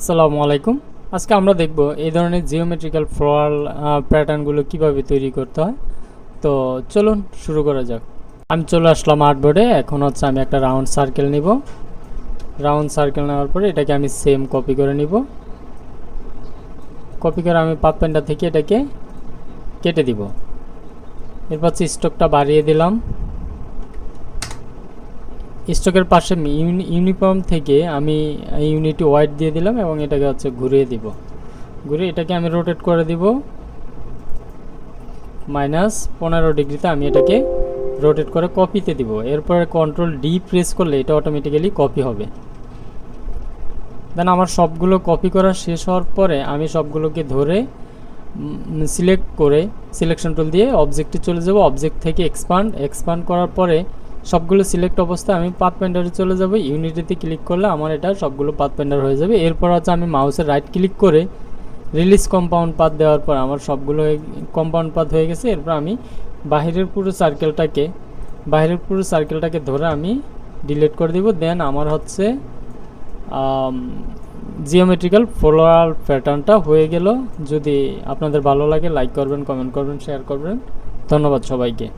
আসসালামু আলাইকুম। আজকে আমরা দেখব এই ধরনের জিওমেট্রিক্যাল ফ্লোরাল প্যাটার্নগুলো কিভাবে তৈরি করতে হয়। তো চলুন শুরু করা যাক। আমি চলে আসলাম আর্টবোর্ডে। এখন হচ্ছে আমি একটা রাউন্ড সার্কেল নিব। রাউন্ড সার্কেল নেওয়ার পরে এটাকে আমি সেম কপি করে নিব। কপি করে আমি পাথ পেন্টার থেকে এটাকে কেটে দিব। এরপর স্ট্রোকটা বাড়িয়ে দিলাম। স্ট্রোকের পাশে ইউনিফর্ম থেকে আমি ইউনিটি হোয়াইট দিয়ে দিলাম এবং এটাকে হচ্ছে ঘুরিয়ে দিব। ঘুরিয়ে এটাকে আমি রোটেট করে দিব -15 ডিগ্রিতে। আমি এটাকে রোটেট করে কপিতে দিব। এরপরে কন্ট্রোল ডি প্রেস করলে এটা অটোমেটিক্যালি কপি হবে। দেন আমার সবগুলো কপি করা শেষ হওয়ার পরে আমি সবগুলোকে ধরে সিলেক্ট করে সিলেকশন টুল দিয়ে অবজেক্টে চলে যাব। অবজেক্ট থেকে এক্সপান্ড করার পরে সবগুলো সিলেক্ট অবস্থায় আমি পাথ পেন্ডারে চলে যাব। ইউনিটিতে ক্লিক করলে আমার এটা সবগুলো পাথ পেন্ডার হয়ে যাবে। এরপর হচ্ছে আমি মাউসের রাইট ক্লিক করে রিলিজ কম্পাউন্ড পাথ দেওয়ার পর আমার সবগুলো কম্পাউন্ড পাথ হয়ে গেছে। এরপর আমি বাহিরের পুরো সার্কেলটাকে ধরে আমি ডিলিট করে দিব। দেন আমার হচ্ছে জিওমেট্রিক্যাল ফ্লোরাল প্যাটার্নটা হয়ে গেল। যদি আপনাদের ভালো লাগে লাইক করবেন, কমেন্ট করবেন, শেয়ার করবেন। ধন্যবাদ সবাইকে।